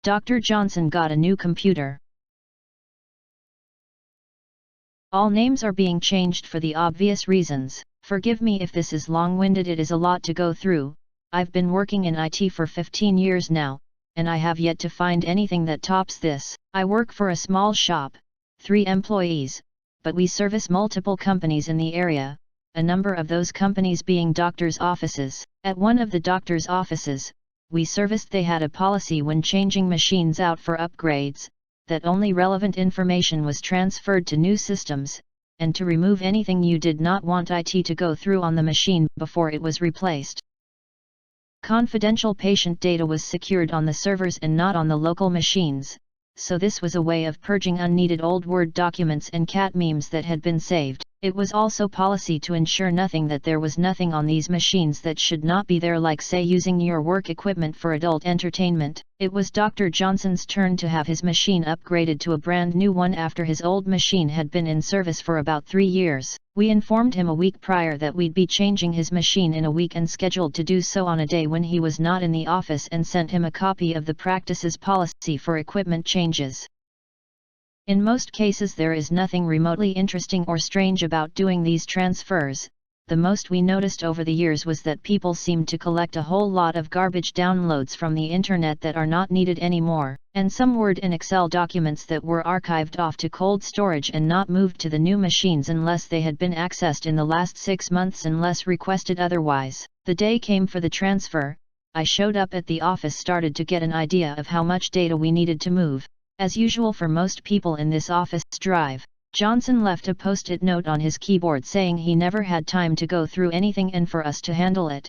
Dr. Johnson got a new computer. All names are being changed for the obvious reasons. Forgive me if this is long-winded, it is a lot to go through. I've been working in IT for 15 years now, and I have yet to find anything that tops this. I work for a small shop, 3 employees, but we service multiple companies in the area, a number of those companies being doctors' offices. At one of the doctors' offices, we serviced, they had a policy when changing machines out for upgrades, that only relevant information was transferred to new systems, and to remove anything you did not want IT to go through on the machine before it was replaced. Confidential patient data was secured on the servers and not on the local machines, so this was a way of purging unneeded old Word documents and cat memes that had been saved. It was also policy to ensure that there was nothing on these machines that should not be there, like say using your work equipment for adult entertainment. It was Dr. Johnson's turn to have his machine upgraded to a brand new one after his old machine had been in service for about 3 years. We informed him a week prior that we'd be changing his machine in a week and scheduled to do so on a day when he was not in the office, and sent him a copy of the practice's policy for equipment changes. In most cases there is nothing remotely interesting or strange about doing these transfers. The most we noticed over the years was that people seemed to collect a whole lot of garbage downloads from the internet that are not needed anymore, and some Word and Excel documents that were archived off to cold storage and not moved to the new machines unless they had been accessed in the last 6 months unless requested otherwise. The day came for the transfer. I showed up at the office, started to get an idea of how much data we needed to move. As usual for most people in this office drive, Johnson left a post-it note on his keyboard saying he never had time to go through anything and for us to handle it.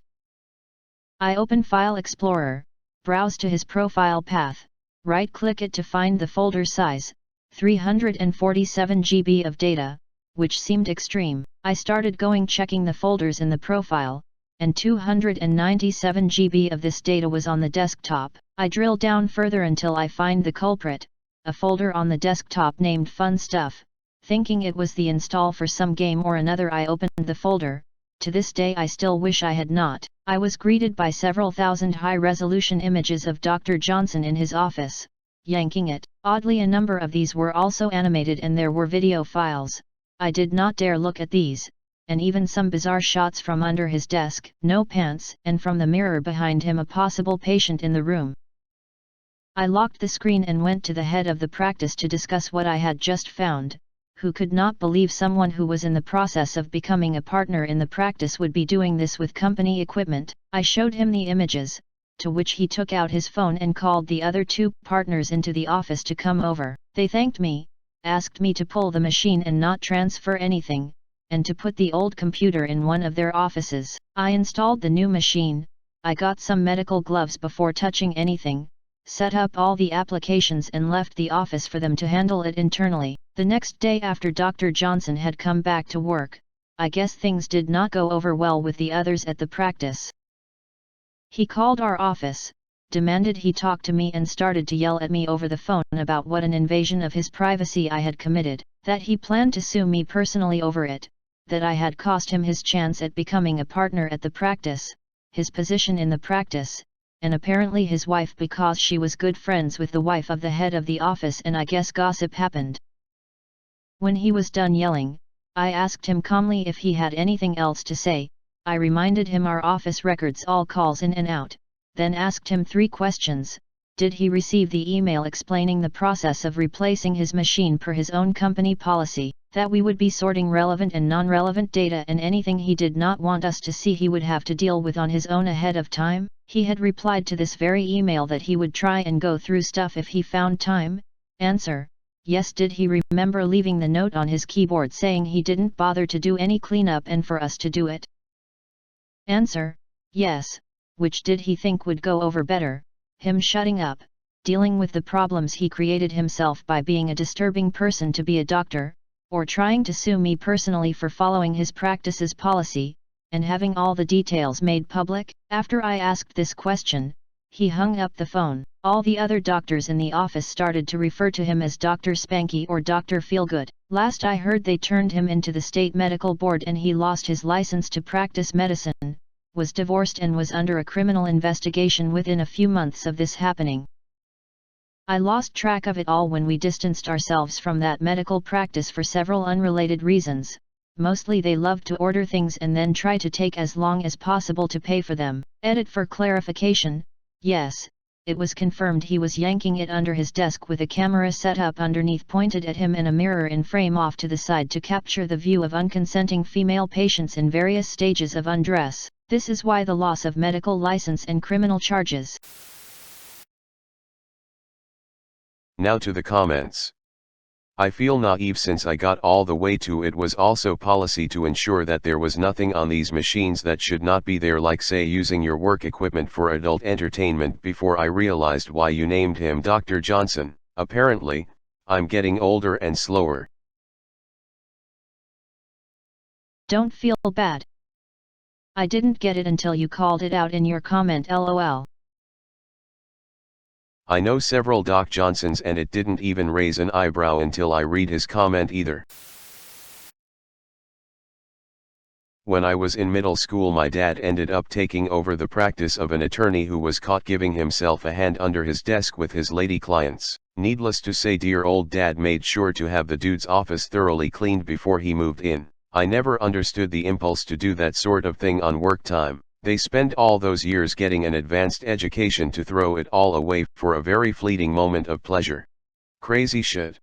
I open File Explorer, browse to his profile path, right-click it to find the folder size, 347 GB of data, which seemed extreme. I started checking the folders in the profile, and 297 GB of this data was on the desktop. I drill down further until I find the culprit, a folder on the desktop named Fun Stuff. Thinking it was the install for some game or another, I opened the folder. To this day I still wish I had not. I was greeted by several thousand high-resolution images of Dr. Johnson in his office. Yanking it. Oddly, a number of these were also animated and there were video files. I did not dare look at these, and even some bizarre shots from under his desk, no pants, and from the mirror behind him, a possible patient in the room. I locked the screen and went to the head of the practice to discuss what I had just found, who could not believe someone who was in the process of becoming a partner in the practice would be doing this with company equipment. I showed him the images, to which he took out his phone and called the other 2 partners into the office to come over. They thanked me, asked me to pull the machine and not transfer anything, and to put the old computer in one of their offices. I installed the new machine. I got some medical gloves before touching anything, set up all the applications and left the office for them to handle it internally. The next day after Dr. Johnson had come back to work, I guess things did not go over well with the others at the practice. He called our office, demanded he talk to me, and started to yell at me over the phone about what an invasion of his privacy I had committed, that he planned to sue me personally over it, that I had cost him his chance at becoming a partner at the practice, his position in the practice, and apparently his wife, because she was good friends with the wife of the head of the office, and I guess gossip happened. When he was done yelling, I asked him calmly if he had anything else to say. I reminded him our office records all calls in and out, then asked him 3 questions. Did he receive the email explaining the process of replacing his machine per his own company policy, that we would be sorting relevant and non-relevant data, and anything he did not want us to see he would have to deal with on his own ahead of time? He had replied to this very email that he would try and go through stuff if he found time. Answer: yes. Did he remember leaving the note on his keyboard saying he didn't bother to do any cleanup and for us to do it? Answer: yes. Which did he think would go over better, him shutting up, dealing with the problems he created himself by being a disturbing person to be a doctor, or trying to sue me personally for following his practice's policy, and having all the details made public? After I asked this question, he hung up the phone. All the other doctors in the office started to refer to him as Dr. Spanky or Dr. Feelgood. Last I heard, they turned him into the state medical board and he lost his license to practice medicine, was divorced and was under a criminal investigation within a few months of this happening. I lost track of it all when we distanced ourselves from that medical practice for several unrelated reasons. Mostly they love to order things and then try to take as long as possible to pay for them. Edit for clarification, yes, it was confirmed he was yanking it under his desk with a camera set up underneath pointed at him and a mirror in frame off to the side to capture the view of unconsenting female patients in various stages of undress. This is why the loss of medical license and criminal charges. Now to the comments. I feel naive since I got all the way to it was also policy to ensure that there was nothing on these machines that should not be there, like say using your work equipment for adult entertainment, before I realized why you named him Dr. Johnson. Apparently, I'm getting older and slower. Don't feel bad. I didn't get it until you called it out in your comment, lol. I know several Doc Johnsons and it didn't even raise an eyebrow until I read his comment either. When I was in middle school, my dad ended up taking over the practice of an attorney who was caught giving himself a hand under his desk with his lady clients. Needless to say, dear old dad made sure to have the dude's office thoroughly cleaned before he moved in. I never understood the impulse to do that sort of thing on work time. They spend all those years getting an advanced education to throw it all away for a very fleeting moment of pleasure. Crazy shit.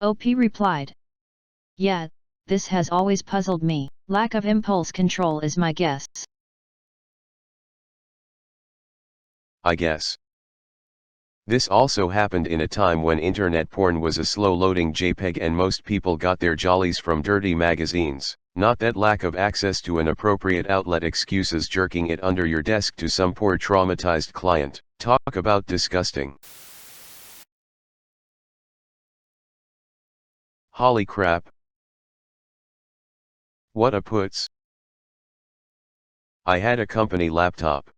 OP replied. Yeah, this has always puzzled me. Lack of impulse control is my guess. I guess. This also happened in a time when internet porn was a slow-loading JPEG and most people got their jollies from dirty magazines. Not that lack of access to an appropriate outlet excuses jerking it under your desk to some poor traumatized client. Talk about disgusting. Holy crap. What a putz. I had a company laptop.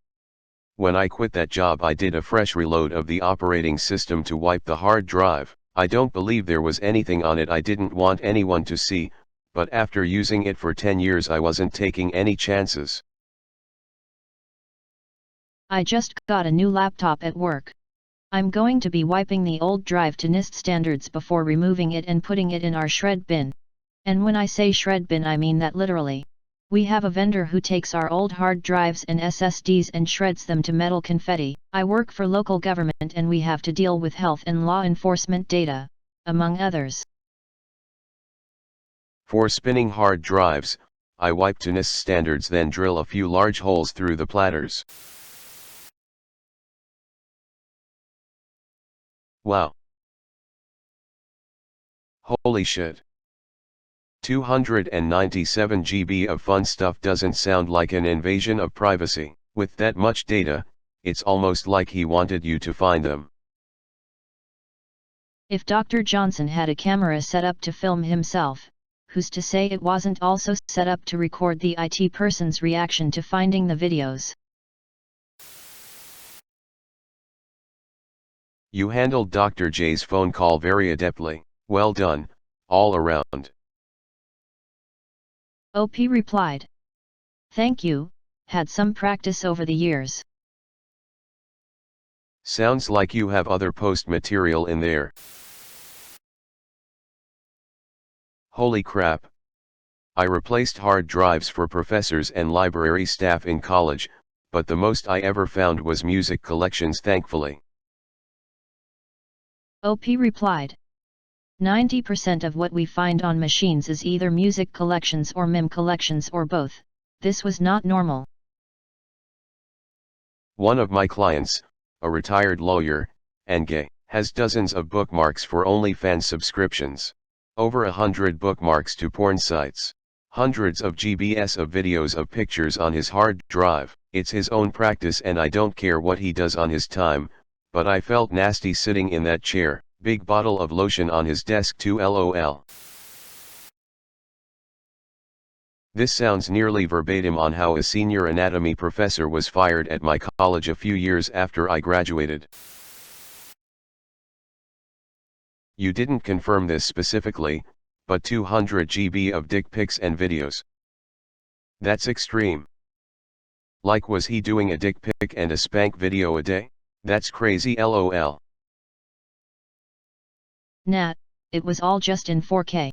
When I quit that job, I did a fresh reload of the operating system to wipe the hard drive. I don't believe there was anything on it I didn't want anyone to see, but after using it for 10 years I wasn't taking any chances. I just got a new laptop at work. I'm going to be wiping the old drive to NIST standards before removing it and putting it in our shred bin. And when I say shred bin, I mean that literally. We have a vendor who takes our old hard drives and SSDs and shreds them to metal confetti. I work for local government and we have to deal with health and law enforcement data, among others. For spinning hard drives, I wipe to NIST standards, then drill a few large holes through the platters. Wow. Holy shit. 297 GB of fun stuff doesn't sound like an invasion of privacy. With that much data, it's almost like he wanted you to find them. If Dr. Johnson had a camera set up to film himself, who's to say it wasn't also set up to record the IT person's reaction to finding the videos? You handled Dr. J's phone call very adeptly. Well done, all around. OP replied. Thank you, had some practice over the years. Sounds like you have other post material in there. Holy crap. I replaced hard drives for professors and library staff in college, but the most I ever found was music collections, thankfully. OP replied. 90% of what we find on machines is either music collections or meme collections or both. This was not normal. One of my clients, a retired lawyer, and gay, has dozens of bookmarks for OnlyFans subscriptions. Over 100 bookmarks to porn sites. Hundreds of GBs of videos of pictures on his hard drive. It's his own practice and I don't care what he does on his time, but I felt nasty sitting in that chair. Big bottle of lotion on his desk too, lol. This sounds nearly verbatim on how a senior anatomy professor was fired at my college a few years after I graduated. You didn't confirm this specifically, but 200 GB of dick pics and videos. That's extreme. Like, was he doing a dick pic and a spank video a day? That's crazy lol. Nat, it was all just in 4K.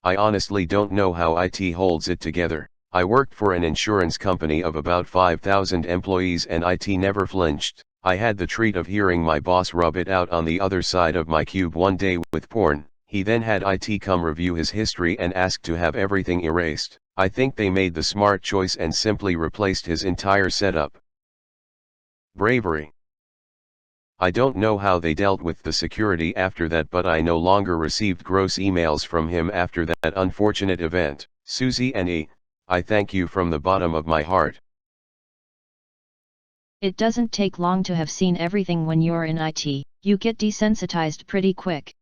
I honestly don't know how IT holds it together. I worked for an insurance company of about 5,000 employees and IT never flinched. I had the treat of hearing my boss rub it out on the other side of my cube one day with porn. He then had IT come review his history and asked to have everything erased. I think they made the smart choice and simply replaced his entire setup. Bravery. I don't know how they dealt with the security after that, but I no longer received gross emails from him after that unfortunate event. Susie and I thank you from the bottom of my heart. It doesn't take long to have seen everything when you're in IT, you get desensitized pretty quick.